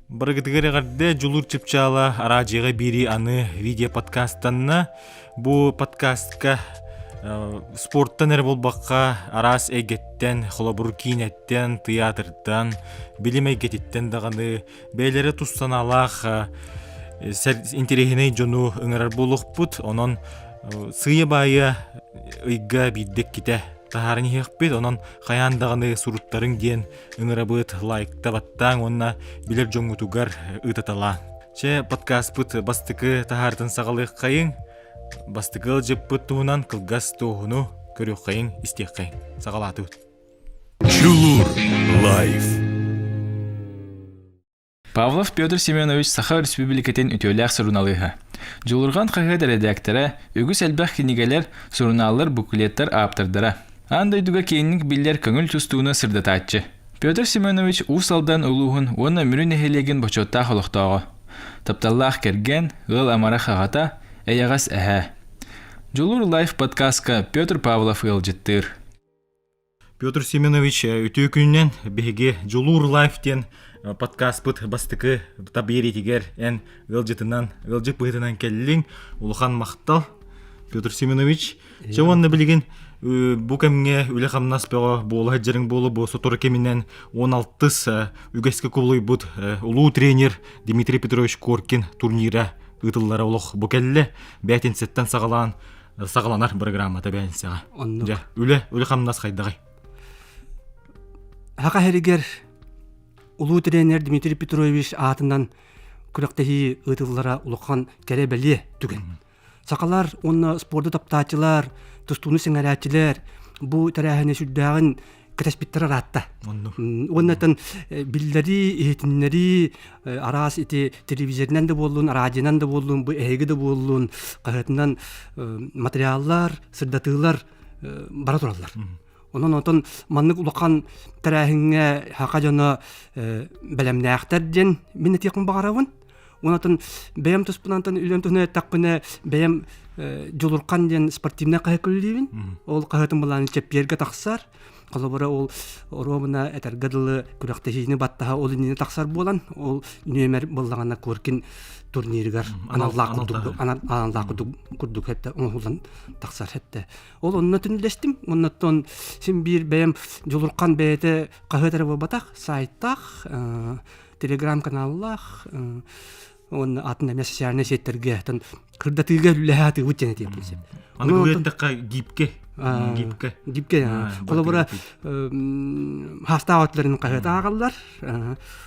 Барыгытыгырыгарды жулур чыпчаала аражыга бири аны видео подкастанна. Бу подкастка спорттан эр болбакка арас эгеттен, холобур кинеттен, театрдан, билим эгеттен даганы бейлери тустаналах интерехине жону ыңырар болукпут. Онон сыя бая ыйга биддек ките тахарын хекпит, онон хаяндаганы суруттарын диен ыңырабыт лайкта баттаң, онна билер жоңутугар ытатала. Че подкаст пыт бастыкы тахартын сагалык кайын, бастыкыл жеппыт туунан кылгас туухуну көрүк кайын истек кайын. Сагалатыбыт. Чулур Лайф. Павлов Петр Семенович Саха Республикатын үтөләк сұрыналыға. Жолырған қағады редактора үгіс әлбәқ кенегелер сұрыналар буклеттер аптырдыра. Андайдуға кейінік білдер көңіл түстуыны сырдататчы. Петр Семенович усалдан ұлуғын оны мүрін әхелеген бочотта қолықтауы. Тапталлақ керген, ғыл амара қағата, әяғас әхә. Жолур Лайф подкастқа Петр Павлов ғылжеттір. Петр Семенович үтүү күнінен беге Жолур Лайфтен подкаст пыт бастыкы табиретигер эн ғылжып бұйтынан келлин улахан мақтал. Петр Семенович, жауанны білген бу кемге үле хамнас бега болу хаджерин болу бу сотор кеминен 16 үгеске кублой бут улуу тренер Дмитрий Петрович Коркин турнира ытыллара улух бу келле бәтин сеттен сагаланар программата бәнсега. Ja, үле хамнас хайдагай. Хака херигер улуу тренер Дмитрий Петрович атынан күрәктәһи ытыллара улухан керебеле түген. Сакалар онна спорты таптаачылар, тустуны сеңәрәчиләр бу тәрәһенә сүддәгән кәтәспиттер аратта. Оннан билләри, этиннәри арас ите телевизорнан да булдун, радионан да булдун, бу әйге дә булдун, кайтынан материаллар, сырдатылар бара торалар. Оннан маннык улакан тәрәһенгә хака жана белемнәхтәрдән мине тикын багарабын. Оннан бәям туспунантан үлән туны тақпыны бәям жолуркан ден спортивна кайкыллыбын. Ол кайтын булан чепперге таксар. Калабара ол романа этергадылы күрәктәһине баттаһа ол ине таксар булан. Ол нөмер булганна Коркин турниргар аналлак курдук хәтта онлан таксар хәтта. Ол онны түнләштем. Оннан син бир бәям жолуркан бәйте кайтара батак сайттах, Telegram каналлах, он атна мессиарны сеттерге тан кырдатыга ләһәти үтәне дип билсем. Аны бүлеттәккә гипке. Колобора хастаутларын кайта агаллар.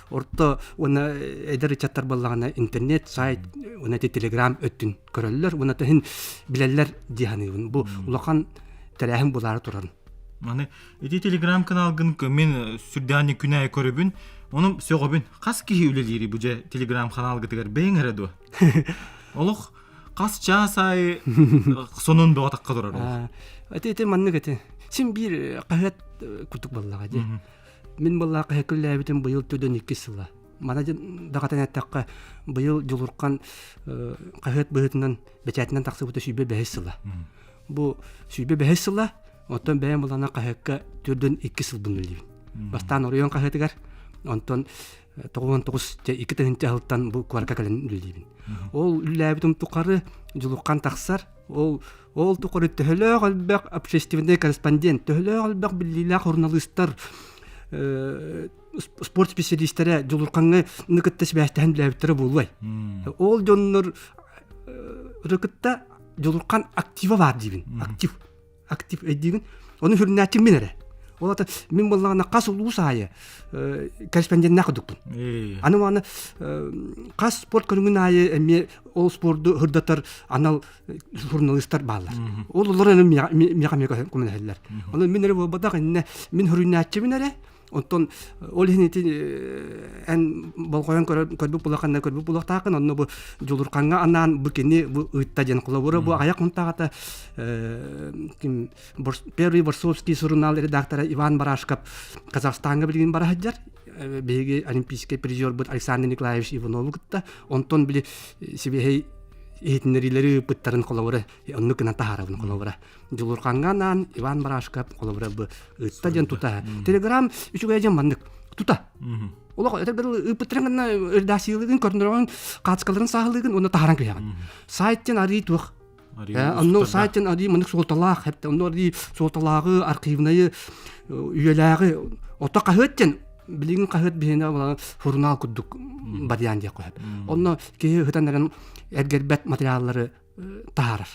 Орто оны эдер чаттар баллагана интернет сайт, оны Telegram өттүн көрөллөр. Оны тәһин биләлләр дигәне бу улахан тәрәһим булары туран. Маны эти Telegram каналгын мен сүрдәне күнәй көрөбүн. Onun sögöbün kas ki үлелери бу же Telegram каналга тегер беңереду. Олух кас часай сонун богатакка турар. Эте манныгыты. Син бир кахат кутук баллага же. Мен баллага кахкылла битен быйыл төдөн 2 сыла. Мана дагатан аттакка быйыл жолуркан кахат быйтынан бечатынан таксы бута шүйбе 5 сыла. Бу шүйбе 5 сыла, оттон бәем булана кахакка төдөн 2 сыл бүнүлү. Бастан оройон кахатыгар Антон 99 тегенче хылтан бу кварка кален үллибин. Ол үлләбитем тукары жулуккан таксар, ол тукары төһөлө албак общественный корреспондент, төһөлө албак биллилар журналисттар, спорт специалисттары жулукканга ныкыттас бәстән ләбиттер булбай. Ол жоннор рыкытта жулуккан актива бар дибин. Актив эдигин. Оны хүрнәтим минере. Олата мен боллагана кас улусая корреспондент накдукпун. Аны маны кас спорт көрүнгүн айы эме ол спортду хырдатар анал журналисттар баалар. Олар мега көмөлөр. Аны менере бадак инне мен хүрүнәтче минере. Онтон ол хинети эн болгоен көрбүп булактакын онно бу жолурканга анан бу кени бу ыттажен кылабыра бу аяк мунтагата ким первый Варшавский журнал редакторы Иван Барашков Казахстанга билген бара хаджар беге олимпийский призер бут Александр Николаевич Иванов гытта онтон били себе этнерилери пыттарын кылабыра онну кына тахарабын кылабыра жолурканганан Иван Барашков кылабыра бу ыттажен тута Telegram үчүгө жан бандык тута. Олог этер ыпытрангна ырдасылыгын көрнөрөн катскаларын сахылыгын оны тахаран кыяган. Сайттен ари тух. Анно сайттен ари мынык солталак, хепте онно ари солталагы архивнайы үйеләгы ото кахыттен билигин кахыт бихене бала журнал кудук бадян дия коят. Онно ке хытаннан эргербет материаллары тахарар.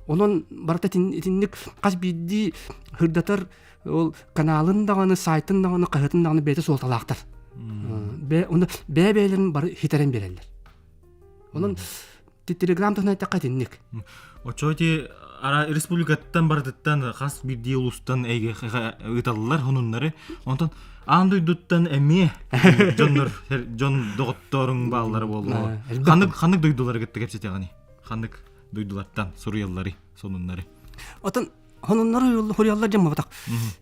Онон барта тинник кас бидди хырдатар ол каналын даганы сайтын даганы кахытын даганы бете солталактар. Оны бәбәләрен бар хитерен берәләр. Онон Telegram тагына тәкъ тинник. Очоти ара республикаттан бардыттан хас бидди улустан әйге ыталлар хонуннары. Онтон андойдуттан эми жон докторун баллары болду. Хандык дойдулар кетти кепсетегани. Хандык дойдулардан суруяллары сонуннары. Отон хонуннары хорияллар жамма батак.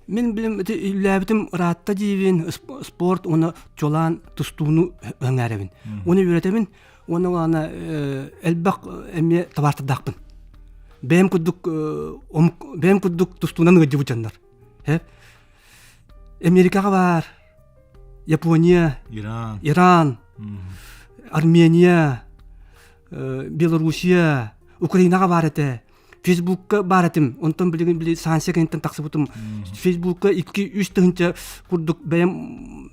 Мен билем ләбитим ратта дивин спорт оны жолан тустууну өңәребин. Оны үйрөтөмүн. Оны ана элбак эми табартадакпын. Бем кудук тустуунан ыжыбы жандар. Америкага бар, Япония, Иран, Армения, Белоруссия, Украинага бар эте. Фейсбукка бар этим. Онтон билген сансекенттен таксыбытым. Фейсбукка 2-3 тыгынча курдук бем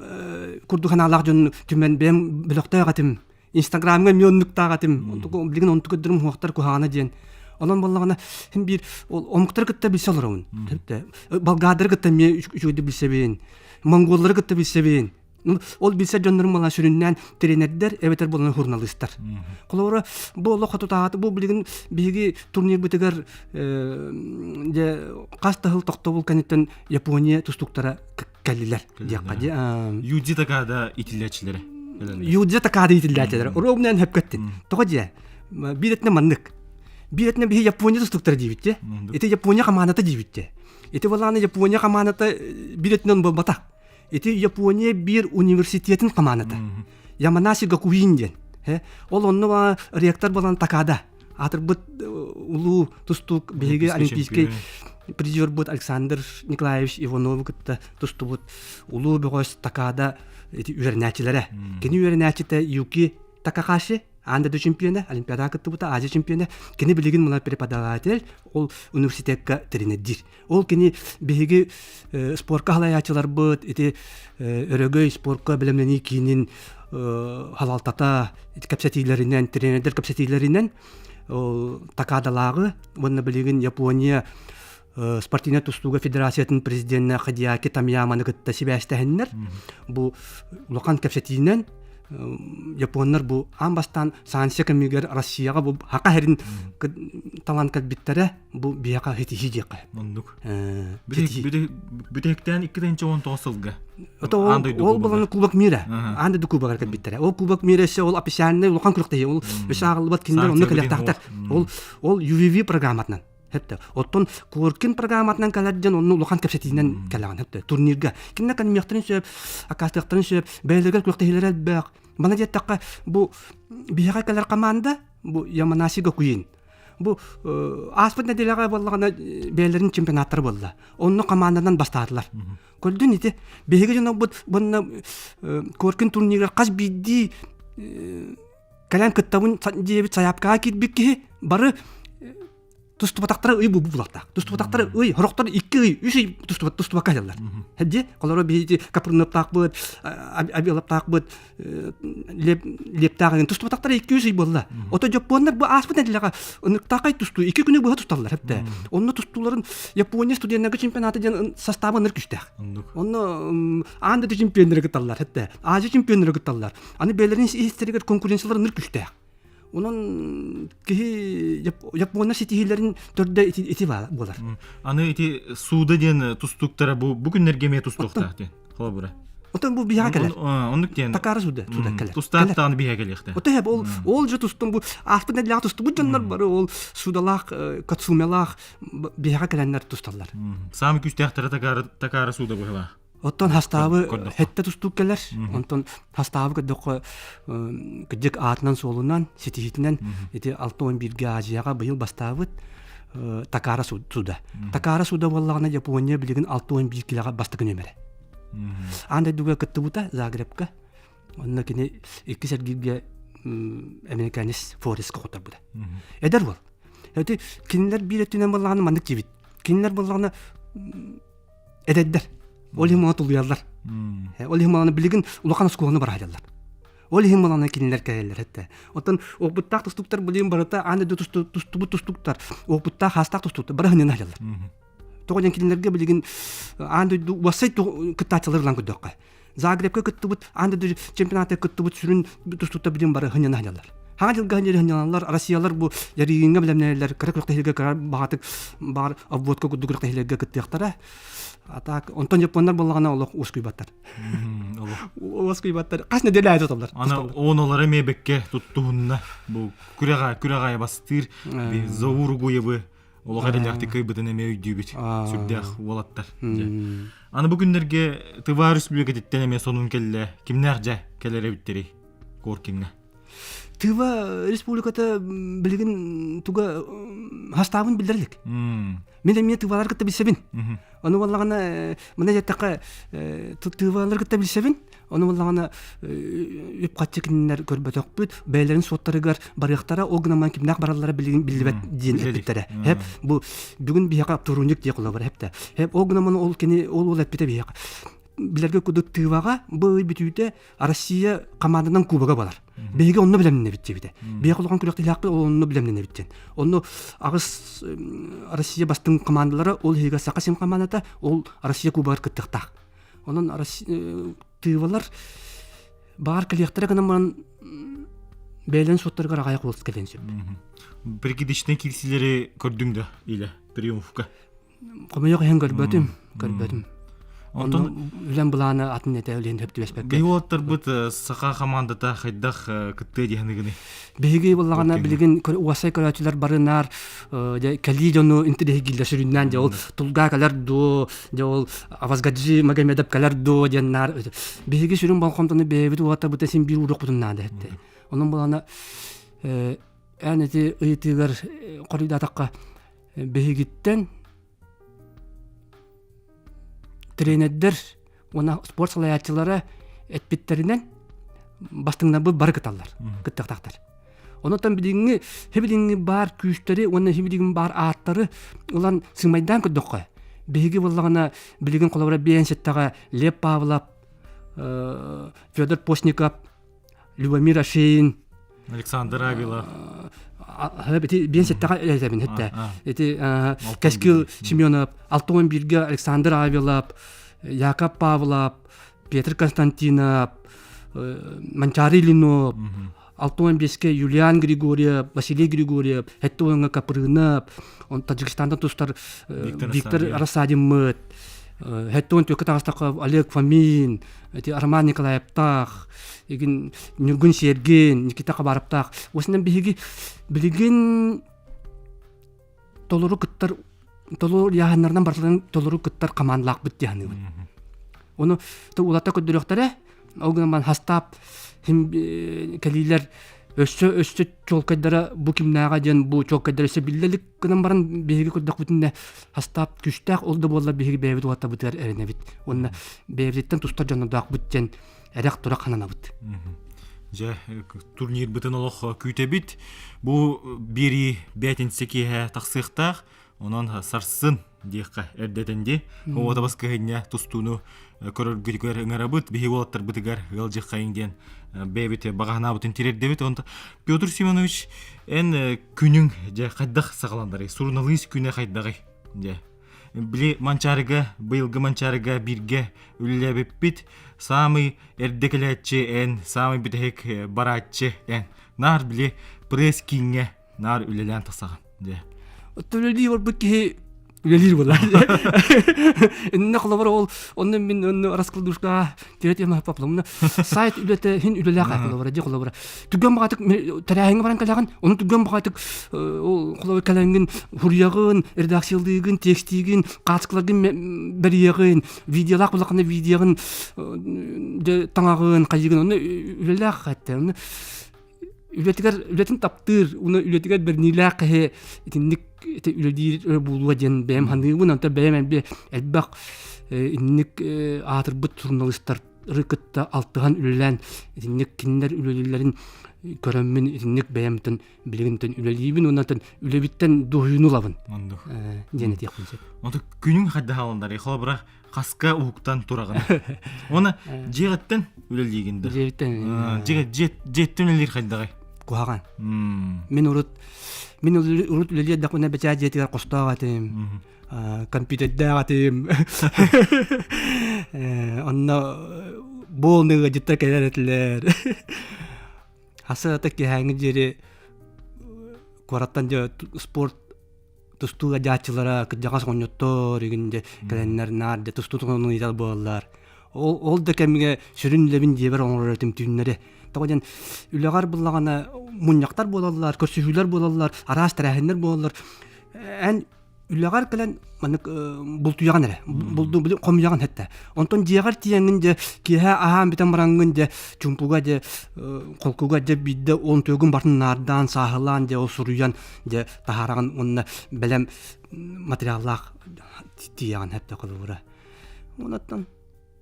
курдук ханалар жон түмен бем блогта гатым. Инстаграмга миллионлук тагатым. Онтон билген онтукдырым хуактар кухана ден. Онон боллагана хим бир омуктар кытта билсе алармын. Тепте болгадыр кытта ме үчүдү билсебен. Монголлар кытта билсебен. Ол билсе жоннорун бала сүрүннән тренердер, эветер болгон журналисттар. Колора боло хатутааты бу билген биги турнир битегер же кастахыл токтобул канеттен Япония тустуктара келлилер. Дияка Юджи такада итилячилери. Юджи такада итилячилери. Ровнен хепкеттин. Тогоде биретне маннык. Биретне би Япония тустуктара дибитте. Эти Япония командата дибитте. Эти баланы Япония командата биретнен болбата. Эти Япония бир университетин командата. Яманаси Гакуинден. Ол онно ректор балан такада. Атырбыт улуу тустук беге олимпийский призер бут Александр Николаевич Иванов кытта тустубут улуу бегос такада эти үйренәчиләре. Кени үйренәчите Юки Такахаши анда чемпионы, олимпиада кыттыбыта, Азия чемпионы. Кени билеген мына преподаватель, ол университетка тренер. Ол кени беге спортка халаячылар быт, эти өрөгөй спортка билемлени кийинин халалтата, эти капсатилеринен, тренердер капсатилеринен такадалагы, онна билеген Япония спортивный тустуга федерациятын президентіне Хадияки Тамияманы кытта себәстәһеннәр. Бу локан капсатинен Японнар бу амбастан сансе кемигер Россияга бу хака херин талант калбиттере бу бияка хитихи дияка. Мондук. Бүтектен 2-19 сылга. Ол болан кубок мира. Анда кубок калбиттере. Ол кубок мира се ол описанны локан курыкта. Ол бешагылбат киндер онны калактар. Ол UVV программатынан. Хәтта оттон куркин программатынан каладжан онны лохан капсатинен калаган хәтта турнирга. Кинне кан мехтрин сөп, акастыктын сөп, бәйлегел курыктыйлар бак. Бана жеттакка бу бияга калар команда бу Яманаси Гакуин. Бу аспытна делага боллагана бәйлерин чемпионаттар болду. Онны командадан бастадылар. Көрдүн ите беге жана бунна куркин турнирга каз бидди калан кыттабын жебит саяпка китбикки бары тустубатактар ый булактак. Тустубатактар ый хороктор 2 3 тустубакка жаллар. Хәдди колоро бити капырнып такбыт, абилап такбыт, лептагын тустубатактар 200 болду. Ото жопоннар бу аспытна дилага такай тусту 2 күнү бу тусталар хәтта. Онны тустуларын Япония студенттер чемпионаты жан составын күчтәк. Онны анда чемпиондер кыталлар хәтта. Азия чемпиондер кыталлар. Аны белерин истеригер конкуренциялар күчтәк. Onun ki Japonya sitihlerin törde iti bolar. Аны ити суда ден тустуктара бу күннерге ме тустукта ден. Хола бура. Отон бу бия келер. Ондук ден. Такары суда келер. Тустаттан бия келехте. Ото хеп ол же тустун бу аспын дилак тусту бу жаннар бар ол судалак катсумелак бия келеннер тусталлар. Сами күчтәхтәре такары суда була. Оттон хаставы хетте тустук келер. Онтон хаставы кыдык кыдык атынан солунан ситихитинен эти 6-11 Азияга быйыл бастабыт такара суда. Такара суда боллагана Япония билеген 6-11 килога бастыгын өмере. Анда дуга кыттыбыта Загребка. Онна кини 2 сергиге американис Форест котар буда. Эдер бол. Эти кинилер бир этүнөн болганы мандык жибит. Кинилер болганы эдеддер. Ол химона тулуялар. Ол химона билигин улакан сколуна баралар. Ол химона кинилер кәйлер хәтта. Отон опуттак тустуктар билим барата анда тустуктар. Опуттак хастак тустуктар барахнын алалар. Тогон кинилерге билигин анда васайт кыттачылар лан көдөккә. Загребке кыттыбыт анда чемпионатта кыттыбыт сүрүн тустуктар билим барахнын алалар. Хагыл ганжер Россиялар бу ярыгынга билемнелер кырык-кырык карар багатык бар обводка кудук тегелерге кыттыктара. Атак онтон япондар болгана олох ускуйбаттар. Ускуйбаттар. Касна деле айтылар. Ана онолары мебекке туттуунна бу күрәгә бастыр би зауругуебы олога делектикы битен эме үйдүбүт сүрдәх волаттар. Аны бүгүннәргә Тыва Республикатеттен эме сонун келле кимнәр жа келере биттери коркиңне. Тыва республиката билген туга хастабын билдерлик. Мен тывалар кытта билсебин. Аны баллагана мына жаттакка тывалар кытта билсебин. Аны баллагана үп катчыкыннар көрбөтөкпүт, бәйләрен соттарыгар барыктара огнаман кимнак бараллары билбет дин эптере. Хеп бу бүгүн бияка туруник дия кула бар хепте. Хеп огнаман ол кени ол эпте бияка. Билерге кудук тывага бу бүтүтө Россия команданын кубогу балар. Беге онны билемне битте. Беге кулган күрөктө лакты онны билемне биттен. Онны агыс Россия бастын командалары ол хега сакасым командата ол Россия кубогу кыттыктак. Онун Россия тывалар бар коллектора гана бейлен соттарга аяк болуп келенсип. Прикидичтен килсилери көрдүң да иле триумфка. Комойок хен көрбөтүм. Онтон үлен буланы атын эте үлен хөптү беспек. Бейоттар бут сака командата хайдах кытты дигенигини. Беги буллагана билген уасай көрөчүлөр барынар калидону интерегилде сүрүннөн жол тулга калар до жол авазгаджи магомедов калар до жаннар. Беги сүрүн балконтону бебит уата бутесин бир урок бутуннан этти. Онун булана энети ыйтыгар коридатакка бегиттен тренердер, она спорт салаятчылары этпеттеринен бастыңнан бұл бары кыталар, кыттақтақтар. Онотан билинги бар күйістері, оны билинги бар аттары, олан сыңмайдан күддіққа. Беги болағына билигин қолабыра бейенсеттаға Лев Павлов, Федор Постников, Любомир Ашейн, Александр Авилов. Бейенсеттаға әлетемін, Каскил Семенов, Алтон Бирге, Александр Авилов, Яков Павлов, Петр Константинов, Манчари Линов, Алтон Беске, Юлиан Григорьев, Василий Григорьев, Хеттуанга Капрынов, он Таджикистанда тустар Виктор Расадимыт, Хеттуан Тюкатастаков, Олег Фомин, Арман Николаевтах, Нюргун Серген, Никита Кабаровтах. Осынан билген толору кыттар, толору яханнардан барларын толору кыттар командалак бит яханы. Оны улата көдөрөктөрө, огнаман хастап калилер өссө чолкайдара бу кимнага ден бу чолкайдарсы биллелик кынан барын беги көдөк бүтүнө хастап күчтак олду болла беги бебит улата битер эрене бит. Онна бебиттен тустар жанындак бүттен эрек тура канана бит. Жа турнир битен олох күйтө бит. Бу бири бетинсеке таксыктак, онон сарсын дийка эрдетенди. О табаскыгыня тустууну көрөргүлөр ыңарабыт, бихи болаттар битигер ылжы кайыңден бебите багана бутын тирердебит. Онда Петр Семенович күнүң жа кайдак сагаландары, сурналыс күнө кайдагы. Жа били манчарыга, быйылгы манчарыга бирге үллебиппит, самый эрдекелетчи самый битек баратчы нар били пресс кинге нар үлелен тасаган. Жа Төлөди бар бики үлелир була. Инне кылабар ол, оннан мен раскылдушка терет яма паплымны сайт үлете хин үлеле кылабар, ди кылабар. Түгөн багатык тарайыңга баран калаган, оны түгөн багатык ол кылабар калаган хурягын, редакциялыгын, текстигин, катыкларгын бериягын, видеолак булакны видеогын таңагын, кайгын, оны үлеле катты. Үлетигер үлетин таптыр, уны үлетигер берниле кахе итинник эти үлелир булуа ден бэм ханыбын анта бэм элбак инник атырбыт журналисттар рыкытта алтыган үлелен инник киндер үлелилерин көрөммүн инник бээмтен билигинтен үлелибин онтан үлебиттен дуюнулабын Ондук. дене тиякынча. Онда күнүң хадда халындар ихала бара каска уктан тураган. Оны жегеттен үлелигинде. Жебиттен Жеттен үлелир хаддагай. куаган. Мен урут үлелие дакуна беча жетигер костагатым. Компьютердагатым. Онна болныга життер келеретлер. Хасата кехаңы жери квараттан же спорт тустуга жаачылара кыжагас оньоттор игинде келеннер нар же тустутуну идал боллар. Ол да кемге сүрүн лебин жебер оңоротым түннере. Тагын үлегар буллагана муньяктар болалар, көрсүхүлөр болалар, арас тарахыннар болалар. Эн үлегар келен манык бултуяган эре. Булду били комуяган хетте. Онтон жегар тиеңин же киһа аһам битен барангын же чумпуга же колкуга же бидде он төгүн бартын нардан сахылан же осуруян же тахараган онна белем материаллах тияган хетте кылыра. Онаттан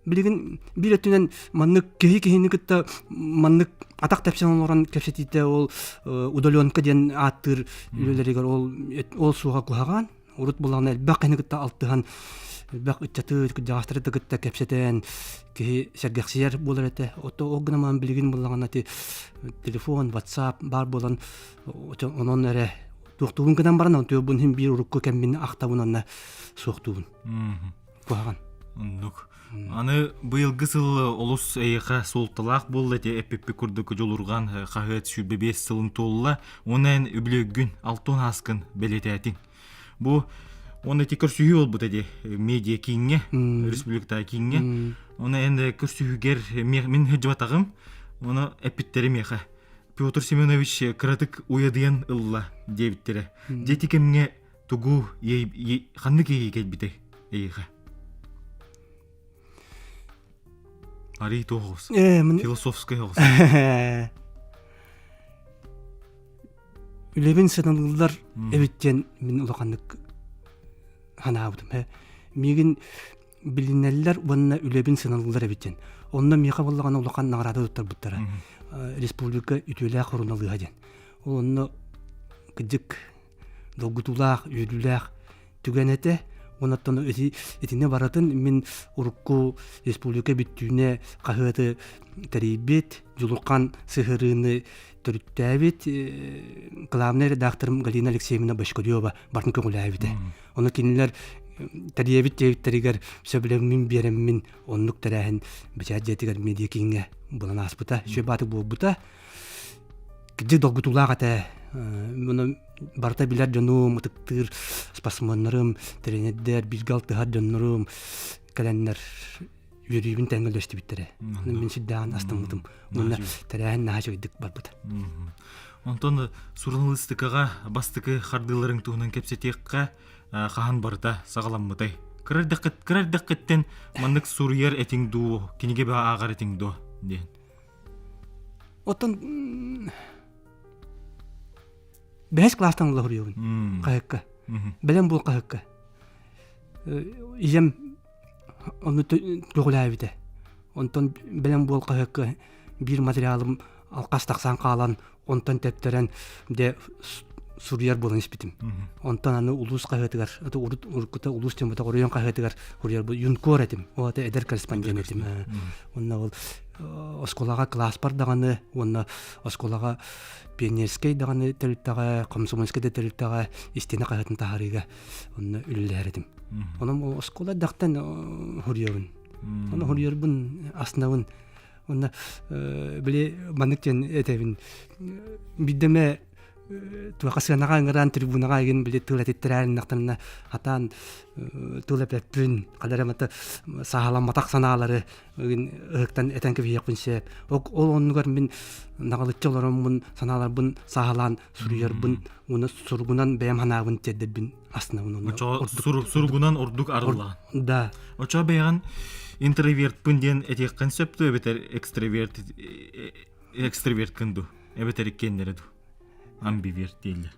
билигин биретинен маннык кеһи кытта маннык атак тапсан оран кепсетите ол удалёнка ден аттыр үлелеригер ол суга куаган урут булган элбак кыта алтыган элбак ичаты жагастыры кытта кепсетен кеһи сергексиер болар эте ото огнаман билигин булган ати телефон WhatsApp бар болан онон эре туктугун кыдан баран төбүн хим бир урукку кеммин актабын суктугун куаган. Ондук. Аны быйылгы сыл олус эйха солталак болду эти эппи курдук жолурган хагыт сүбебес сылын толла онен үблөгүн алтын аскын белететин. Бу оны текер сүйү болбут эди медиа кинге республикада кинге. Оны энде көрсүгер мен хеджватагым оны эпиттери меха. Петр Семенович кратык уядыян ылла дебиттере. Жетикемге тугу ханнык келбите эйха. Ари тоғыз. Философская тоғыз. Үлебин сынылылар эбиттен мен улақанлык ханаабытым. Мегин билинеллер онна үлебин сынылылар эбиттен. Онна меха боллаган улақан награда туттар буттара. Республика үтөлә хоруналы ден. Онна кыдык долгутулах, үйрүлах түгенете онаттан этине баратын мен урукку республика биттүүне кахыты тарибет жулукан сыхырыны төрүттәбит главный редакторым Галина Алексеевна Башкодёва бартын көңүләбите. Оны кинилер тарибет тегеригер сөбөлөмүн береммин оннук тарахын бежадетигер медиа кинге булан аспыта шөбаты болбута киди долгутулагата муну барта билер жону мутыктыр спасманнарым тренердер биргалтыгар жоннорум каленнер юрибин теңелешти биттере. Мен сидан астамдым. Муна тарахын нахажыдык барбыта. Онтон журналистикага бастыкы хардыларың туунан кепсетекка хаан барда сагаламмытай. Кырардаккеттен мандык сурьер этиң ду, киниге ба агар этиң ду ден. Отон бәс класстан улы хурьёбун. Кайыкка. Белем бул кайыкка. Ием оны тогулайбыта. Онтон белем бул кайыкка бир материалым алкас таксан калан онтон тептерен де сурьер болан испитим. Онтон аны улус кайытыгар, аты уркута улус тембата оройон кайытыгар хурьер бу юнкор этим. О ата эдер корреспондент этим. Онна ол осколага класс бар даганы, онна осколага пионерский даганы телтага, комсомольский телтага истене кайытын тахарыга онна үлләр этим. Онна оскола дактан хурьербун. Онна хурьербун аснабын. Онна биле маныктен этебин бидеме туакасыганага ыңгыран трибунага ген биле тылатеттерәрин нактанына атан тылапеппин кадарамата сахаламатак санаалары ыктан этенке биякпынсе ол оннугар мен нагалыччаларымбын санааларбын сахалан сурьербын уны сургунан бэм ханаабын теддебин аснабын Сургунан ордук арыла. Да. Очо бэйган интровертпын ден этек концепту эбетер экстраверт кынду. Эбетер иккеннереду. Амбиверт дейлер.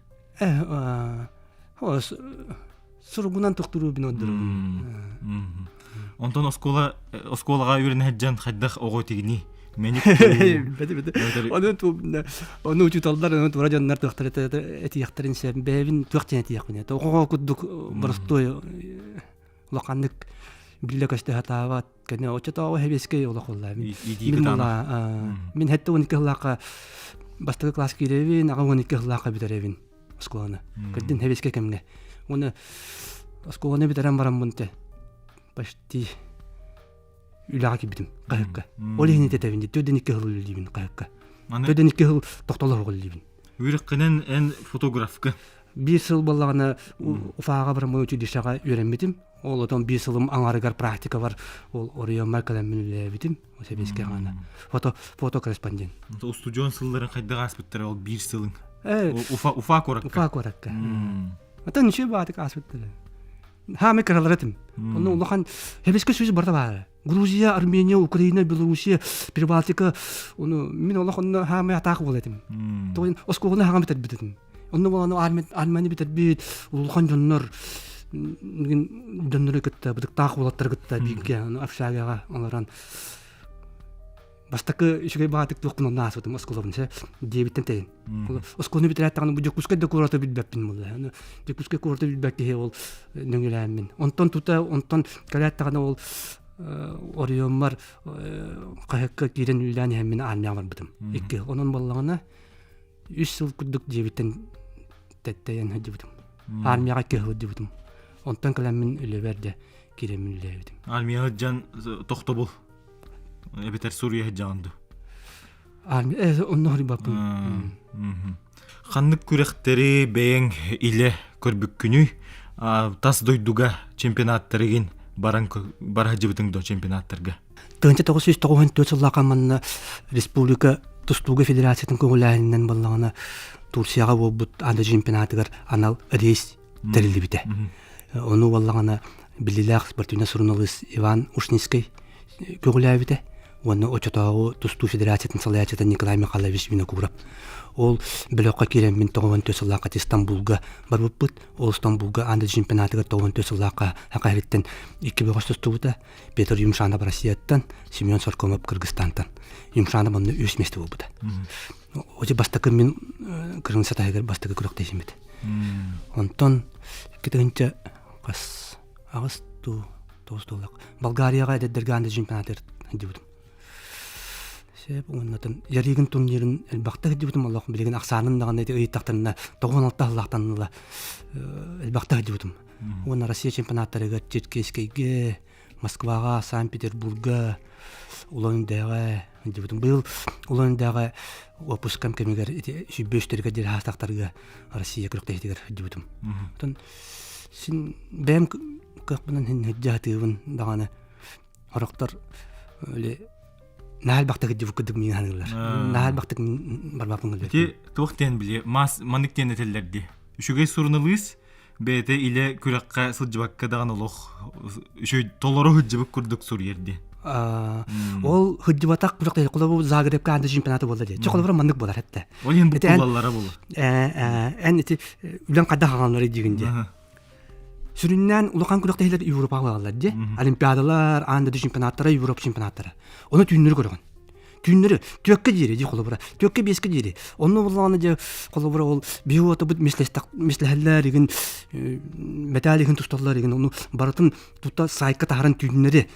Сургунан туктуру бин оддуру. Онтон осколага үрен хаджан хаддах ого тигни. Мени Беде. Оны учуталдар, оны тура жаннар туктар эти яктарын сен бевин туктен эти якны. Ого кудук барстой лаканнык билле кашта хатават кene очото хебеске олохолла. Мин хетто уник лака бастык класс киревин, ага уник лака битеревин. Осколана. Кедин хебеске кемне. Оны осколаны битерен барам мунте. Почти үлаки битим кайыкка. Олихни тетевин төденикке хыллыбин кайыкка. Төденикке хыл токтолор голлыбин. Үреккенен эн фотографка. Bir yıl ballarına ufağa bir mövcü dişağa öğrenmedim. Oğludan bir yılım anarıgar praktika var. Oraya markalanmını bitim. O sebeske gana. Foto korespondent. O stüdyon sılların kayda aspetleri ol bir sılın. Ufa korakka. Ufa korakka. Ata nişe batık aspetleri. Hame karalarım. Onu ulakan hebeske sözü barda var. Грузия, Армения, Украина, Белоруссия, Прибалтика. Onu min ulakan hame atak oladım. Toyun oskoguna hangam bitirdim. Onu bana Almanya bitirbit. Ulakan jonlar jonları gitti. Bitik tak olatlar gitti. Bigge afşagaga onların. Бастакы işe batık dokun nasıdım oskolavın se debitten teyin. Oskonu bitirattan bu jokuska dekoratı bilbepin mulla. Onu jokuska dekoratı bilbekte ol nöngülenmin. Ondan kalattağına ol oriyomlar qayakka giren ülani hemmin almaya var bitim. İki onun ballağına 3 yıl kuduk debitten tetteyen hadi bitim. Almaya kehudi bitim. Ondan kalammin öyle verdi giremin öyle bitim. Almaya can toxtobul. Ebiter Suriye jandı. Onu hori bakın. Xanlık kürekteri beyen ile körbükkünü tas doyduga çempionatlarıgın barhacı bütün do çempionatlarga. Tönce 994 yılda kamanna Respublika Tustuga Federasyatın köğülerinden ballağına Tursiyaga olbut anda çempionatıgar anal reis terildi bite. Onu ballağına bililak sportuna sorunalız Ivan Ушницкий köğüler bite. Onu очотогу Тусту Федерациятын салаячыта Николай Михайлович Винокуров. Ол бөлөккө кирен 1994 жылга Стамбулга барбыт. Ол Стамбулга анда чемпионатыга 94 жылга акайреттен 2-9 Петр Юмшанов Россияттан, Семен Соркомов Кыргызстантан. Юмшанов муну үс месте болбуда. Оже бастакы мен Кыргызстатайгар бастакы күрөктешим бит. Онтон кетенче кас агысту тостолак Болгарияга эдерге анда чемпионаттар дибудум. Ondan yarıgın turnirin elbette gidiyordum Allah'ım bilgin aksanın dağında öğüttüklerine 96 Allah'tanla elbette gidiyordum. Onun Rusya çempionatları Çerkezkey'e, Moskva'ya, Sankt-Peterburg'a, Ulan'dağa gidiyordum. Bu yıl Ulan'dağa opускам kemiger 5-terge değil hastaklarga Rusya kırıkta gidiyordum. Ondan sin benim kapının heccahtığın dağına araktar öyle Nahal baktık diye vukuduk min hanırlar. Nahal baktık barbapın gülü. Ki tuğten bile mandık diyen etellerdi. Üşüge sorunalıyız. BT ile kürekka sılcıbakka dağın oluq. Üşü tolları hıcıbık kurduk sur yerdi. Ol hıcıbatak kurakta kula bu Zagreb'ka anda çempionatı boldu diye. Çok olavra mandık bolar hatta. Ol yen bu kullallara bolu. En eti ülen kadda hanları diginde. Süründen ulukan kurakta hiler Avrupa ağırlar diye. Olimpiyadalar, anda çempionatlara, Avrupa çempionatlara. Onu tünleri görüyorsun. Tünleri tökke jeri diye kolabora. Tökke beske jeri. Onu bulağını diye kolabora ol. Bir oto bu mislehaller igen metalikin tutallar igen onu baratın tutta sayka taharan tünleri.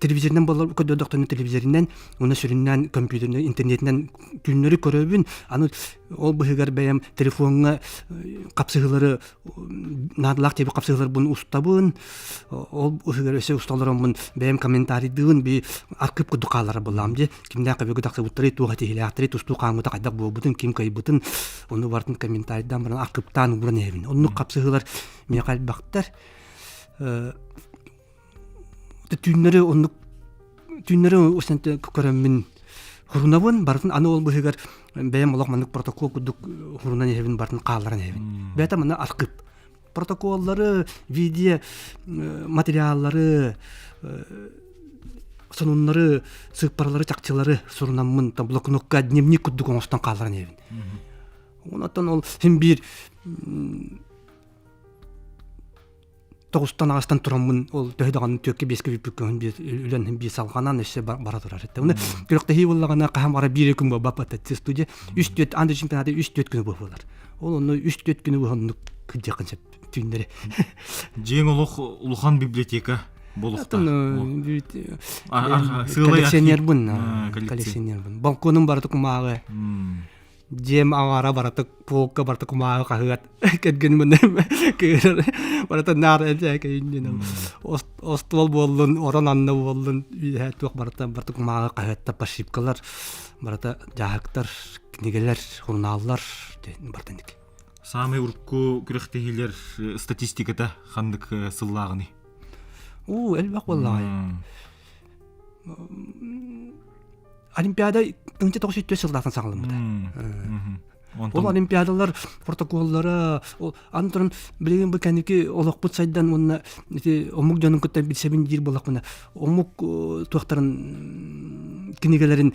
Televizyondan bağlar bu kadar doktorun televizyondan ona süründen kompüterden internetinden günleri görübün anı ol bu higar beyam telefonuna kapsıları nadlak gibi kapsıları bunu ustabın ol bu higar ese ustalarım bun beyam komentari dığın bir arkıp kudukalara bulam diye kimden kabı gıdaksa butları tuğati hilatri tustu kanguda kadar bu butun kim kaybıtın onu vartın komentariden bana arkıptan buran evin onu kapsılar mekal baktar Tünleri o sente kukaramın hurunavın barın anı ol bu higar beyam olaq manlık protokol kuduk hurunan evin barın qağlaran evin. Beyta mana arkıp protokolları, video materyalları, sonunları, sıkparları, çakçıları sorunamın bloknokka dnevnik kuduk oңостан qağlaran evin. Ondan ol hem bir тоғыстан ағыстан тұрамын, ол төхедіған төкке беске бүккөн үләнін бес алғанан есе бара тұрар етті. Оны күріқті хей болағана қағам ара бір күн бап атты студия. Үш-төт, анды чемпионаты 3-4 күні бұл болар. Ол оны 3-4 күні бұғанны күнде қыншап түйіндері. Жең Улухан библиотека болуқта. Коллекционер бұн. Балконым барды құмағы. Жем ағара баратық, полка барды құмағы қағығат. Кәдген мұны көрір. Бараты нар әлі остуал болын, оран анна болын. Туақ барды құмағы қағығатта пашипкалар. Бараты жағықтар, книгелер, журналлар. Бардандық. Самый урку күрәхтәһиләр статистиката хандык сыллагыны. Әлбәқ боллағай. Олимпиада 1904 жылдақтан сағылымды. Ол олимпиадалар, протоколлары, антырын білеген бұл кәнеке олақ бұт сайдан онына омук жанын күтті білсебін дейір болақ мұна. Омук туақтарын кенегелерін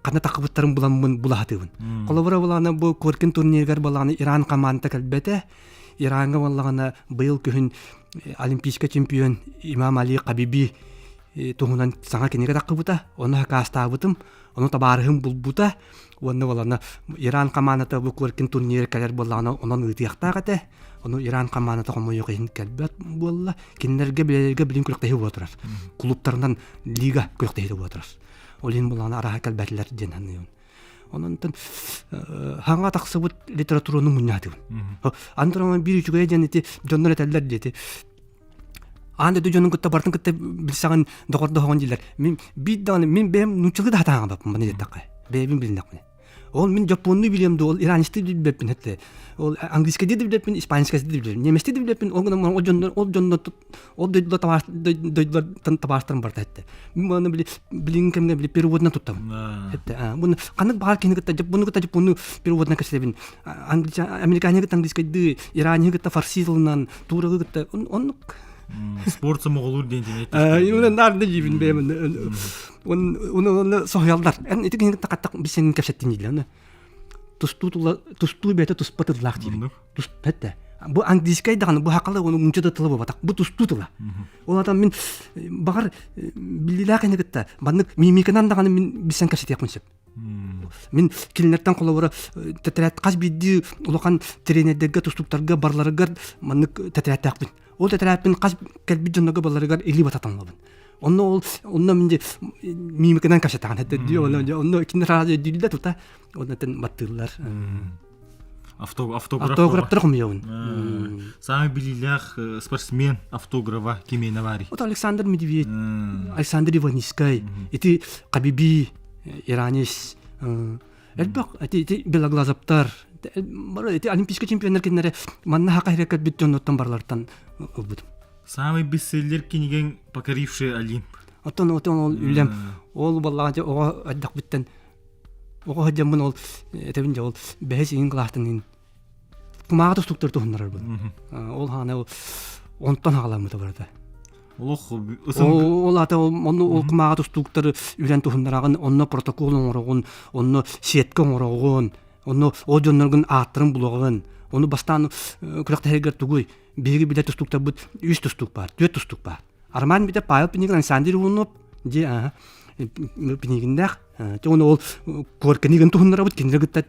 қана тақыбыттарын бұламын бұлағатығын. Қолабыра болағына бұл көркен турниргер болағына Иран команда кәлбәті. Иранға болағына бұйыл көхін олимпийска чемпион Имам Али Қабиби туғынан саңа кенеге тақыбыта. Оны хақаста бұтым. Оны табарығым бұл бұта. Оны болағына Иран командаты бұл көркен турнир кәлер болағына онын ұйтияқтағаты. Оны Иран командаты қомойы қиын кәлбәт болла. Кенлерге білерге білін күліктегі отырар. Клубтарынан лига күліктегі отырар. Олин болағына араға кәлбәтілер денәнен. Onun için hangi taksabut literatürünün münyatı. Andırman bir üçüge ceneti canlar eteller dedi. Anda da canın kutta bartın kutta bilsağın doğru doğan diler. Min bir tane min benim nüçülü de hata yapıp bana dedi takay. Benim bilmek ne. Ol min Japonlu biliyorum da ol İranistı bilmem hatta. Ol İngilizce de bilmem, İspanyolca de bilmem. Nemesti de bilmem. O canlar o da tabastan bartı hatta. Min bana bilin kemne bili переводна tutam. Hatta bunu kanık bahar kini kita bunu переводна kesebin. İngilizce Amerikanya kita İngilizce de İranya kita Farsi dilынан Turkı kita onu Спортсы моголур дентин. Юнан нарда жибин бемен. Он соялдар. Эти кини тактак бисен кепсеттин диле. Тусту бете туспатырлак дибин. Туспетте. Бу английскай даганы бу хакалы оны мунчада тылы батак. Бу тустутула. Ол адам мен багар билилак эне гытта. Баннык мимиканан даганы мен бисен кепсеттек мынсеп. Мен килнерден колобора тетрет каз бидди улакан тренердерге тустуктарга барларга маннык тетреттакпын. Ол тетрәппен қаз кәлбі жоннағы баларығар елі бататанлабын. Онна менде мимиканан кашатаған әтті дей, онна кендер радио дейілді тұта, оннатын баттылар. Автографтар құмияуын. Самый билилях спортсмен автографа кемейна вари. Вот Александр Медведь, Александр Иванискай, эти Қабиби, Иранис, әлбәқ, эти белоглазаптар, эти олимпийский чемпиондар кеннері манна хақа херекет бүттен оттан барлардан ұлбыдым. Самый бестселлер кенеген покоривший Олимп. Оттан ол үлем, ол баллағанча оға әддақ бүттен, оға әддемін ол, әтебінде ол бәйс ең қылақтың құмаға тұстықтар тұхындар бұл. Ол хана онттан ағаламыды барды. Ол ата ол құмаға тұстықтар үлен тұхындарағын, онына протоколын орағын, онына сеткен орағын, onu o jonlargun аттырын булогын, onu бастан күрәктә һәгәр түгүй, биге билет тустукта бут 3 тустук бар, 4 тустук бар. Арман бите пайып пиниган сандир вунуп, ди пинигиндәк, оны ол көркенигин тухуннара бут, киндергә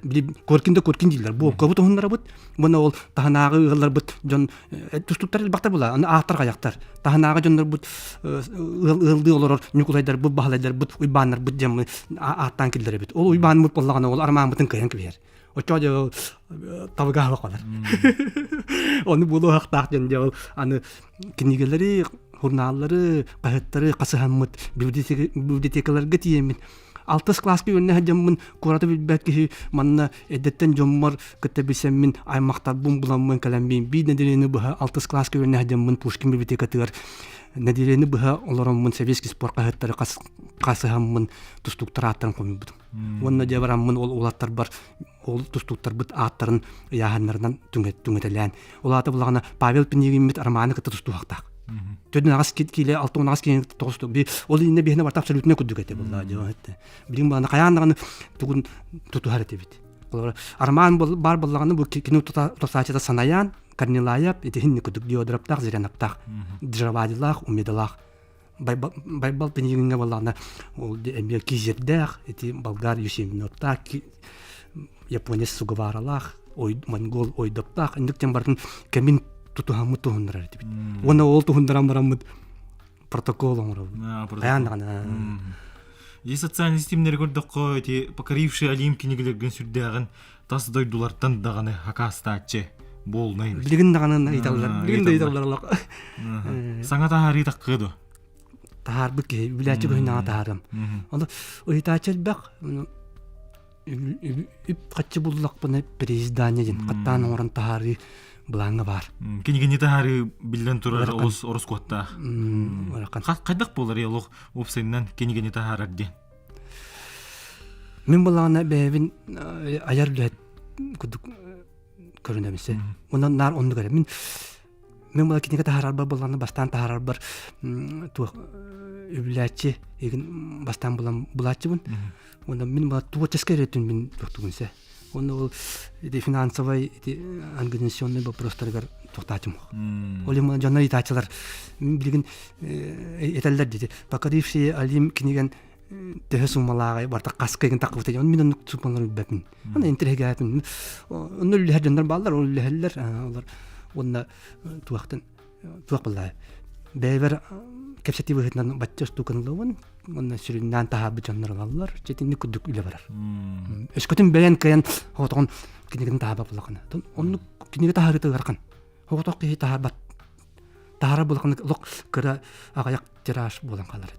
көркиндә көркин диләр. Бу кабы тухуннара бут, моны ол таханагы гыллар бут, жон тустуктар бакта була, аны аттар гаяктар. Таханагы жоннар бут, ылды олар, нюкулайдар бут, бахалайдар бут, уйбаннар бут дем аттан килдер бит. Ол уйбан бут боллаганы ол арман бутын кыян кибер. Очо табыга бакалар. Оны булу хактак жон аны книгелери журналлары, кагыттары касыхаммыт библиотекаларга тиемин. 6 класска өнне хаҗаммын кураты билбәкки манна эдеттен жоммар китебисеммин аймактар бум буламмын каламбин би недерени бу 6 класска өнне хаҗаммын Пушкин библиотекатыр недерени бу олороммын советский спорт кагыттары касыхаммын тустуктараттан комбут. Онна жабараммын ол улаттар бар, ол тустуктар бут аттарын яһаннардан түңетелән. Улаты булагына Павел Пинигимит арманы кыты тустуктак. Төдөн агас киле 6 агас кийин тосту. Би ол инде бехне барта абсолютно күдүк эте булла жоо этте. Билим бана каяндагы тугун туту харете бит. Арман бар боллаганы бу кино тутасачыда санаян, Корнилаев, эти хинни кудук диодраптах, зеренаптах, джавадилах, умедалах. Байбал пенигинге боллагана, ол эмбе кизердах, эти болгар юсеминоттах, японес сугаваралах, ой монгол ойдоптах, индиктен бартын кемин тутухамы тухундрар тибит. Оны ол тухундрам барамыт протокол оңров. Аяндагана. И социальный системнер көрдік қой, эти покорившие Олимп кинегілерген сүрдәғын тасы дойдулардан дағаны хакастатчы болнай. Билигин дағаны айталар. Билигин да айталар. Саңа тахары таққыды. Тахар бүкке, біләчі көйнаңа тахарым. Онда ойтачыл бәқ, үп қатчы бұллақ бұны переизданеден, қаттан оңырын тахары бұлаңы бар. Кенегені тахары білден тұрар орыс қуатта. Қайдақ болар елуқ опсайынан кенегені тахары ден? Мен бұлағына бәйбін аяр үләт көрінемесе. Ондан нар онды көрем. Мен бұла кенеге тахарар бар бұлағына бастан тахарар бар үләтші егін бастан бұлатшы бұн. Ондан мен бұла туға ческеретін мен тұқтығынсе. Он ол финансовый организационный вопростаргар тоқтатым. Олим жана итачылар билген этелдер диде. Покорившие Олим кинеген төһө суммалага барта каскайгын такып теген. Мен суммалар бәпин. Аны интерге апин. Оны ләһәдәндер баллар, ол ләһәлләр, алар онда туактан туак булла. Бәйбер кепсети вехтнан батчас туканлыгын, онда сүрүннән тахабы жаннарлар, жетинни күдүк үле барар. Эскөтүн бәян каян хотон кинеген таба булган. Онны кинеге тахары тыгаркан. Хоток ки тахабат. Тахара булган лок кыра агаяк тираж булган калар.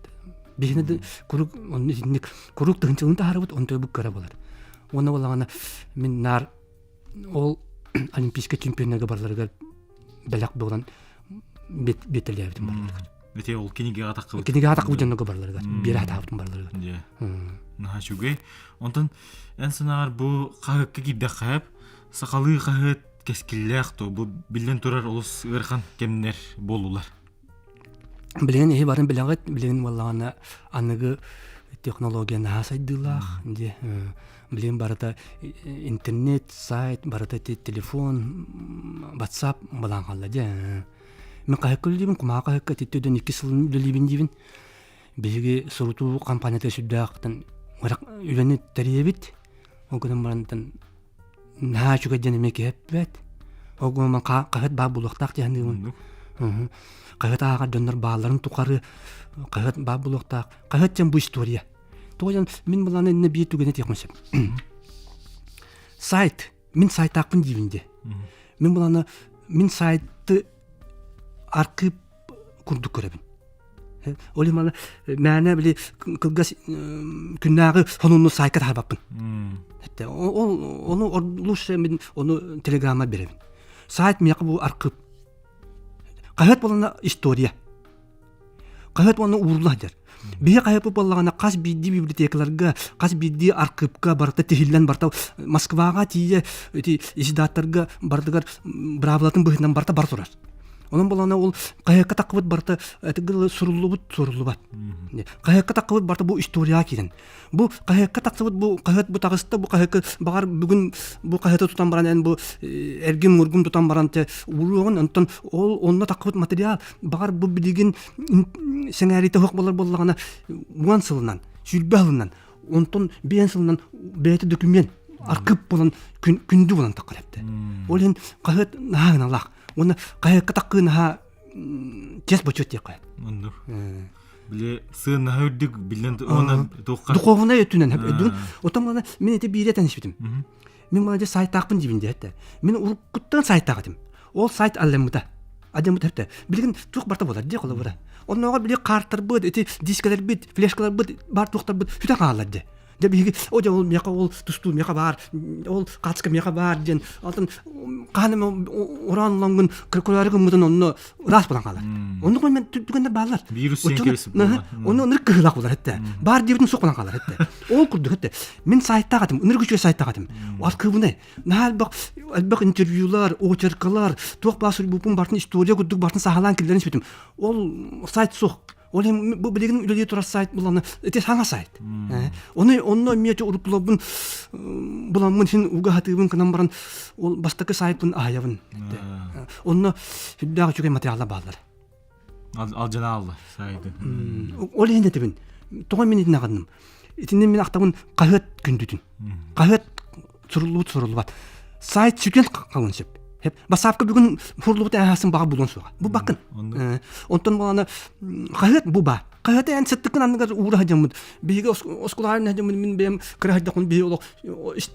Бигинде курук онны ник курук тынчылын тахары бут онтой бу кыра булар. Оны булган мен нар ол олимпийский чемпионнага барларга белак булган бетелебдим барлар. Эти ол кенегеге атаққы. Кенегеге атаққы жаннага барларга. Бир атаптым барларга. Же. Наха шугай. Онтон энсанар бу кагыкка кидде кап, сакалы кагыт кескиллек то бу билен турар улус ырхан кемнер болулар. Билен эһи барын билагыт, билен валлана аныгы технология насайдылах, же. Билен барата интернет, сайт, барата телефон, WhatsApp балан калла же. Мен кайкылдым, кумака кайтыдын 2 сылын билибин дибин. Биги суруту компанияда сүддактан варак үйлене таребит. Огдан барантан наачуга денеме кепбет. Огдан кахат ба булуктак дияндым. Кахат ага донор бааларын тукары, кахат ба булуктак. Кахат тем бу история. Тоян мен буланы не биетүгене текмесем. Сайт, мен сайтакпын дибинде. Мен буланы мен сайтты аркып курдук көрөбүн. Олимана мәне биле кылгас күннәгы хонунну сайкат харбаппын. Хәтта оны орлуше мен оны телеграмма беребин. Сайт мияк бу аркып. Кайат болана история. Кайат болана урладар. Бие кайып боллагана кас бидди библиотекаларга, кас бидди аркыпка барта тихиллен барта Москвага тие эти издаттарга бардыгар бравлатын быһынан барта бар турар. Onun bolana ol kayakka takıbıt barta etigil surulubut. Kayakka takıbıt barta bu istoriya kiden. Bu kayakka takıbıt bu kayat bu tağısta bu kayakka bağır bugün bu kayata tutan baran en bu ergin murgum tutan baran te uruğun ondan onunla takıbıt materyal bağır bu bilgin senarite hok bolar bollagana uan sılından, sülbahından, ondan biyen sılından beyte dökülmeyen arkıp bolan kündü bolan takır hepte. Olin kayat nahın Allah. Оны кайыкка таккынаха тес бочот дей кой. Онду. Биле сына хөрдүк билен оны токка. Духовная өтүнөн өдүн. Отомана мен эти биретен ишбитим. Мен мана сайт такпын дибинде хетте. Мен уруккуттан сайт тагытым. Ол сайт аллемута. Адемут хетте. Билген тук барта болар дей коло бара. Оннога биле карттар бит, эти дискалар бит, флешкалар бит, бар туктар бит, хүтө калар де. Де биги оja ол мяка ол тусту мяка бар, ол катска мяка бар ден. Алтын каным уранлангын кыркыларыгы мыдан онно рас болан калар. Онду кой мен түгөндө баалар. Вирус сенкебиси. Оны ныркыла кылар хетте. Бар дебитин сок болан калар хетте. Ол курду хетте. Мен сайтта катым, ныргычы сайтта катым. Аркыбыны. Нал албак интервьюлар, очеркалар, тук басыр бупун бартын история кудук бартын сахалан килдерин сүтүм. Ол сайт сок Олем бу билеген үлеле тура сайт буланы эте саңа сайт. Оны мете уруплабын буламын син уга хатыбын кынан баран ол бастакы сайтын аябын. Оны хүддагы чугай материалла баалар. Ал жана алды сайды. Ол энде тебин. Тогой мен итин агадым. Итинен мен актабын кахыт күндүтүн. Кахыт сурулбат. Сайт сүтен калын сеп. Hep basapka bugün furluğu ahasın bağı bulun suğa. Bu bakın. Ondan bana kayıt bu ba. Kayıt en sıttıkın anlıgar uğra hacamın. Bihi oskuların hacamın min benim kırı hacakın bihi oluq.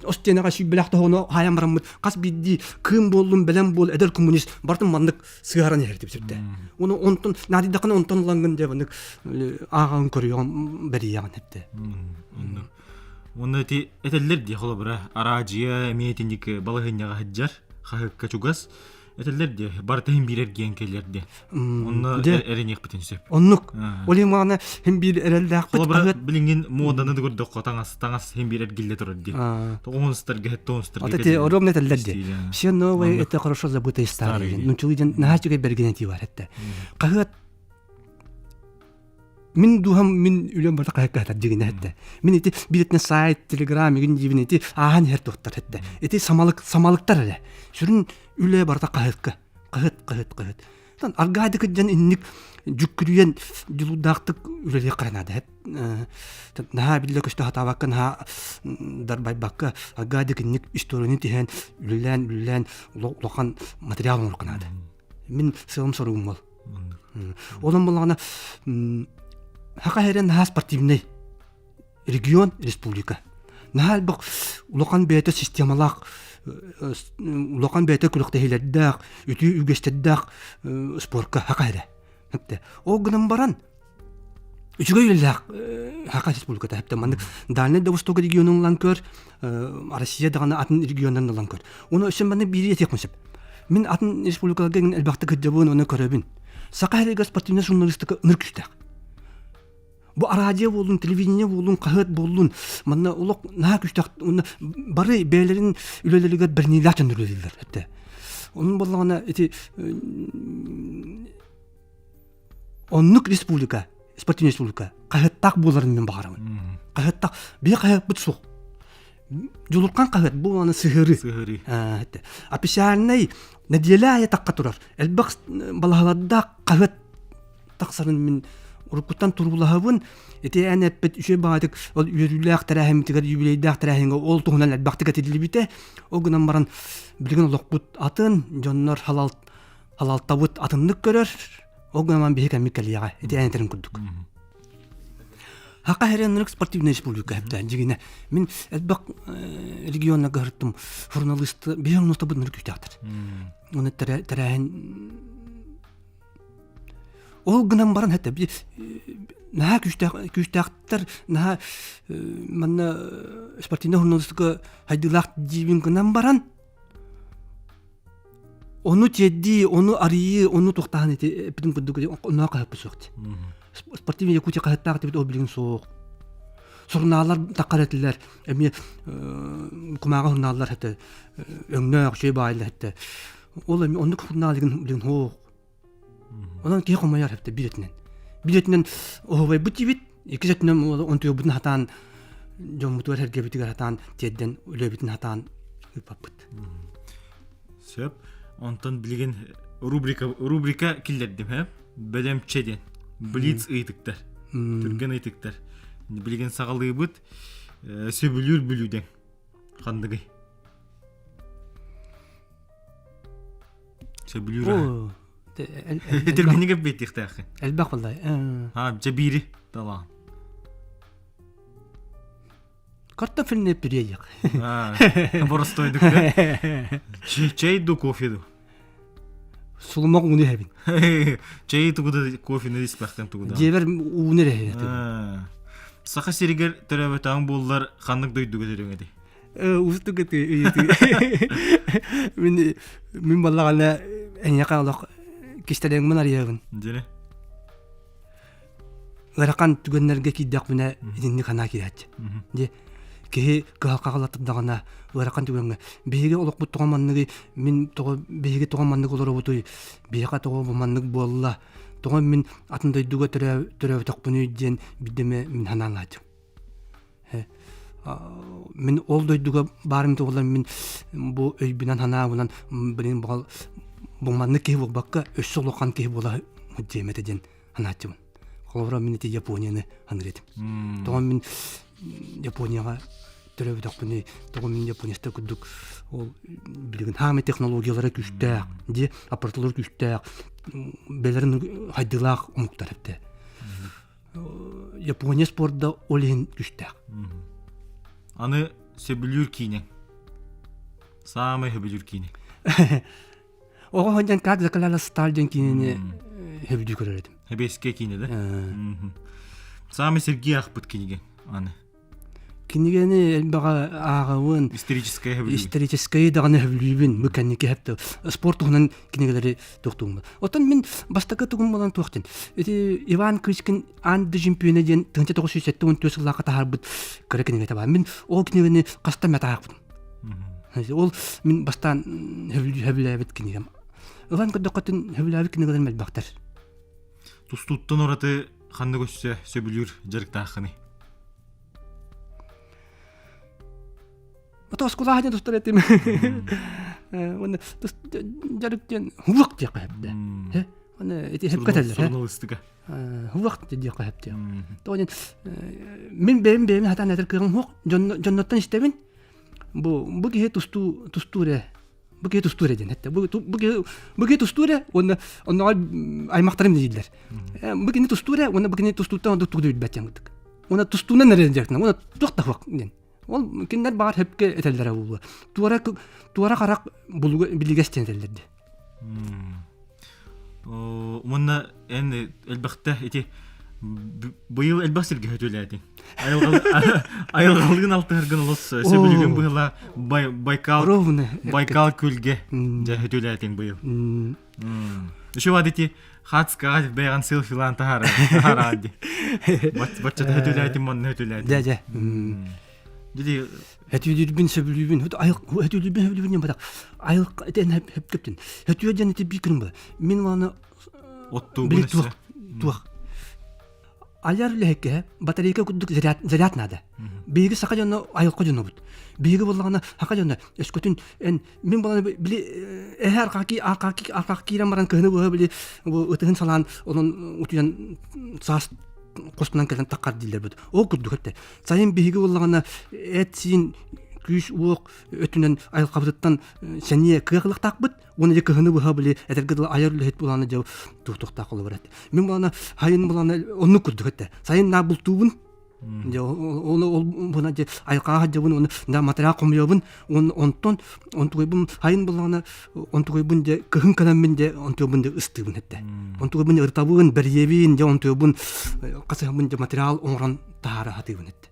Ostena kaşı bilakta onu hayam baramın. Kas biddi kım bollum belen bol eder komünist. Bartın manlık sığaran yerdi bisipte. Onu ondan nadidakın ondan langın devanık ağağın körüyorsun beri yağın hepte. Onu eteller diye kola bıra. Aracıya miyetindik balığınyağa haccar. Хахыкка чугас этелер де бартын бирер генкелер де. Онны эренек битен сөп. Оннук. Олим мана хем бир эрелдак бит. Колобра билинген моданы да көрдүк таңас хем бирер гилле турар де. Тогонстар геттонстар. Атате оромне теллер де. Все новое это хорошо забытые старые. Ну чулиден нахачуга бергенети бар это. Кахат Min duham min ülem barta kayakka digine hette. Min eti biletne sayt telegram gün jibine eti ahan her tohtar hette. Eti samalıktar ele. Sürün üle barta kayakka. Kayıt. Tan argaydık jan innik jükkürüyen juludaktık üleli qaranadı hep. Tan naha bille köşte hatavakkan ha darbay bakka argaydık innik istoroni tihen ülen lokan material olqanadı. Min sığım sorum ol. Olan bulana Хакаһерен хас спортивный регион республика. Нахал бак улакан бете системалак улакан бете күлөктөйлөрдәк, үтү үгөстөддәк спортка хакаһере. Хәтта о гынан баран үчүгөйләк Хака республикада хәтта мандык Дальний Восток регионунан ланкөр, Россия дагы атын регионнан ланкөр. Уны өчен менә бири этек мөсеп. Мин атын республикага ген әлбәттә көдәбен уны көрәбин. Сакаһереге спортивный журналистика ныркүтәк. Bu radyo bolun, televizyon bolun, kağıt bolun. Manna ulak naha küçük bari beylerin üleleriyle bir nilat öndürülürler hatta. Onun bollağına eti onluk respublika, sportif respublika. Kağıt tak boların ben bakarım. Kağıt tak bir kağıt butsuq. Julurkan kağıt bu ana sihiri. Hatta. Apisarnay nediyelaya takka turar. Elbaq balahlarda kağıt taksarın min Urukuttan turbulahabın ete anepet üçe bağdık ol yürülək tərəhin tigar yübüleydək tərəhin ol tuğunan elbaqtı qatedili bite o günan baran bilgin loqbut atın jonlar halal tabut atınlık görür o günan bihik amikaliyağa ete anetlerin kudduk Haqa herenlik sportivna respublika hepten jigine min elbaq regionna gırttım jurnalist bir nosta bu nurk teatr onu tərəhin O günden baran hatta bir naha küçükler naha manna sportivna jurnalistika haydılak jibin günden baran onu teddi onu arıyı onu tohtahan eti bütün kudduk onu akıp soğuktu. Sportivna Yakutya kahıtta aktivite o bilgin soğuk. Sorunlar takaretliler emi kumağa jurnallar hatta öngnek şey bağlı hatta ola onu jurnalın bilgin soğuk. Ondan ki komayar hepte biletinden o ve butibit ikizetinden on tuyo butun hatan jom mutuar herge bitigar hatan tedden öyle bitin hatan ıpapıt. Söp ondan bilgin rubrika killerdim hep belemçeden blitz ıytıklar türgen ıytıklar bilgin sağalığı bıt söbülür bülüden kandıgı söbülür Türkmenige bittik taxın. Elbaq vallahi. Ha, jabiri dalan. Kartoffelni püreyek. Ha, borostoyduk. Çay du kofe du. Sulumaq unu hebin. Çay tuguda kofe ne ispaqtan tuguda. Jeber unu rehe. Saqa seriger töröbetağın bollar xanlık doydu götürüngedi. Ustu geti. Min ballagana en yaqalaq kiştelen min arıyağın. Jene. Garakan tügenlerge kiddak bine idinni kana kirat. De ki qaqaqalatıp dagana garakan tügenge bege oluq bu toğamanlığı min toğa bege toğamanlığı olur otuy bege toğa bu manlık bolla Тоған мен атындай дуга төрәв тақпыны ден бидеме мен ханалады. Мен ол дойдуга барымды олар мен бұл өйбінен ханауынан бірін бағал бұңманны кейі болбаққа өссі олуқан кейі бола деметеден ханатымын. Қолыра мен еті Японияны ханыретім. Тоған мен Японияға төрәв тақпыны, тоған мен Японияста күдік ол білген хаме технологиялары күштәк, де аппаратылар күштәк, бәлерін хайдылақ ұмықтар әпті. Япония спортда олен күштәк. Аны сөбүлүр кийне. Самый хөбүлүр кийне. Оға хонжан как закалала сталден кейіне хөбүлүр көрәредім. Хебеске кийне да? Самый Сергей Ахпыт кийнеге аны. Кинигени элбага ағауын Историческая хөбүлүр. историческая дағаны хөбүлүбін мүкәннеке хәпті спорт тұғынан кинигелері тоқтуғым. Отан мен бастақы тұғым болан тоқтын. Иван Кричкин анды жимпионы ден 1970-19 жыллаға тағарбыт көрі кинеге таба. Мен ол кинигені қаста мәті ағықпын. Ол мен бастан хөбүләбіт кинегем. Иван Кричкин хөбүләбіт кинегелер мәлбақтар. Тустуттан ораты қанды көшсе сөбүлүр жарықтақыны. Ото скула хаден тустар этим. Оны жарыктен хуак деп кайыпты. Оны эти хеп кетелер. Журналистика. Хуак деп кайыпты. Тоген мен бем хатан этер кырын хуак жонноттан истебин. Бу ге тустуре. Бу ге тустуре ден хетте. Бу ге тустуре, оны аймактарым дейдилер. Бу ге тустуре, оны бу ге тустуттан тугду бетяңдык. Оны тустунан нерен жактын. Оны тукта хуак ден. Ол киндер бар хепке этелләре булды. Туара карак булуга билигестен этелләрде. Монна энди элбәхтә эти быел элбәсергә хөтөләди. Айылгалыгын алтыргын лос сөбүлүгүн быйла Байкал күлгә хөтөләдин быел. Шу вадити хатска бәгән селфилан таһара. Бачча хөтөләди монна хөтөләди. Дәҗә. Jadi Hötülübün söbülübün, hötülübün badak. Aylık eten hep köptün. Hötüyeden eti bir kırım bu. Min bana ottu bilik tuğ. Ayar lehke batarya kudduk zarat nada. Bilgi sakacana aylık kocana bud. Bilgi bollağına hakacana eskötün en min bana bili her akaki ramaran kehne bu bili bu ötehen salan onun utuyan sas Костынан келген таққар дейлер бұд. Ол күрді көтті. Сайын бейгі олағына әтсейін күйіш уық өтінен айыл қабыдыттан сәне күйіғылық тақ бұд. Оны жекі ғыны бұға білі әдергіді айырлы әт боланы жау тұқтақ қолы бар әтті. Мен боланы хайын боланы оны күрді көтті. Сайын на бұл туғын. Оны бұна же айқаға жауын, оны на материал қомияуын, онтон, онтуғайбын хайын болағына, онтуғайбын же күйін кәлемін же онтуғайбын же ыстығын әтті. Онтуғайбын же ұртабығын, бәрьевін же онтуғайбын қасығын же материал оңыран тағары атығын әтті.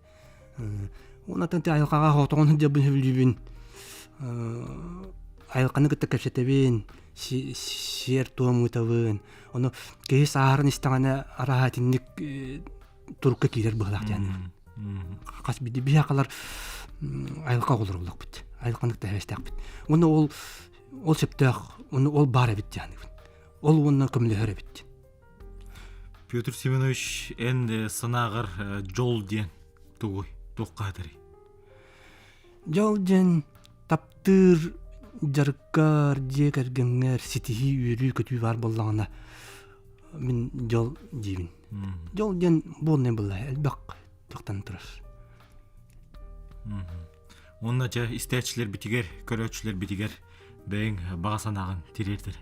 Онатын те айқаға қотығын жабын хөбілейбін, айқаны күтті кәпсетебін, шер туым ұтабын, оны кейс ағырын істіғаны арахатинник турукка килер быгылак яны. Кас биди биякалар айылка олор болок бит. Айылканыкта хәстәк бит. Оны ол септәк, оны ол бара бит яны. Ол онна көмләһәре бит. Петр Семенович энде санагыр жол ден тугуй токкадыры. Жол ден таптыр жаркар жекергәнгәр ситихи үрү көтү бар боллагына мен жол дибин. Жол ден болны була, элбак тоқтан тұрар. Онна жа истәчілер бітігер, көрәтшілер бітігер бәйін баға санағын терердер.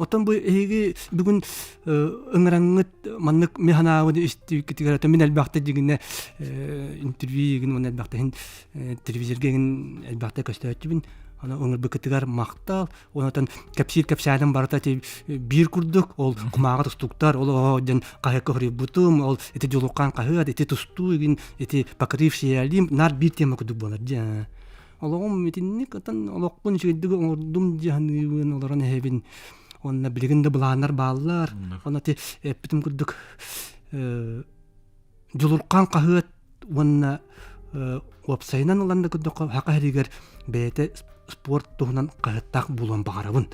Отан бұл әйгі бүгін ұңыраңыт маннық механауыды үсті кетігер. Мен әлбақты дегіне интервью егін, оны әлбақты телевизоргеген әлбақты көстәтчібін. Ана оңыр бекетигер мактал, онатан капсир-капсадан барата бир курдук, ол кумага тустуктар, ол ден кайыкка хри бутум, ол эти жолуккан кайыт, эти тусту ген, эти покрившие алим, нар бир тема кудук болар. Ологом метинник атан олокпун жигдиги оңордум жаһаныбын оларан хебин. Онна билигинде буланар баалар, онати эпитим кудук жолуккан кайыт, онна вебсайнан оланда кудук хакаригер бете спорт туһунан кайыттак булан багарабын.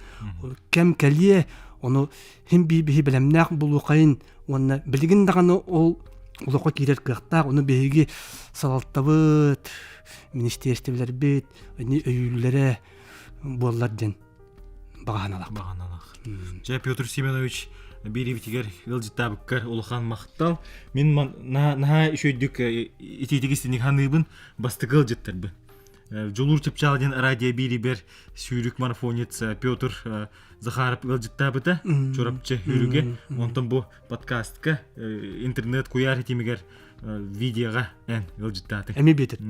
Кем келие Оны хим биһи белемнәк булукайын, онна билигин даганы ол улоқа кирер кыхтак, оны биһиги салалтабыт, министерствелер бит, ни өйүлләре боллар ден баганалак. Жа Петр Семенович Беревитигер ылжыттабыккар улахан мақтал. Мен наха үшөйдік итетігістінік ханыбын бастығы ылжыттарбы. Жолур чепчаладен радио бер сүйрік марафонец Петр Захаров ылжыттабыта. Чорапчы хүріге. Онтан бұл подкастқа интернет куяр етемегер видеоға ән ылжыттаты. Әме бетір.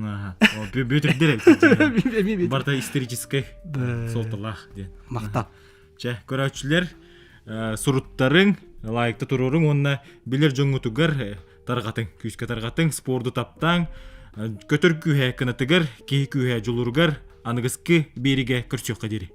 Бетір дерек. Барта историческай солталақ. Мақтал. Жа, көрәучілер, сұруттарың, лайыкты тұрырың, онына білер жоңғытығыр тарғатың, күйіске тарғатың, спорды таптаң, көтір күйе кінатығыр, кей күйе жолырғыр, анығызкі беріге күрсеуққа дері.